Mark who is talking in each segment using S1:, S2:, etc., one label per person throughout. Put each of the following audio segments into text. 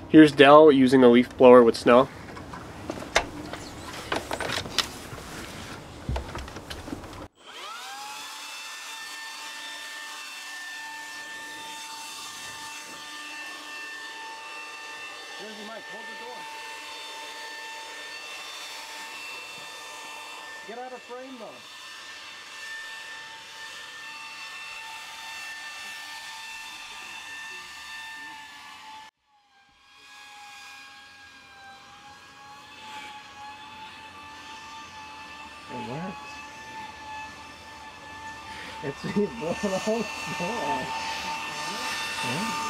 S1: Here's Dell using a leaf blower with snow.
S2: Jersey Mike, hold the door. Get out of frame though. It works. It's blowing all the snow off. Yeah.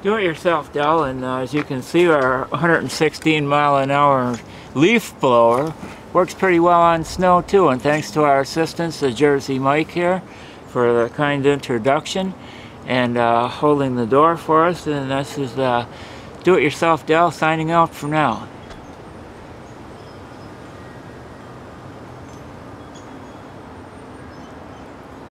S3: Do it yourself, Dell, and as you can see, our 116-mile-an-hour leaf blower works pretty well on snow too, and thanks to our assistants, the Jersey Mike here, for the kind introduction and holding the door for us. And this is Do It Yourself Dell signing out for now.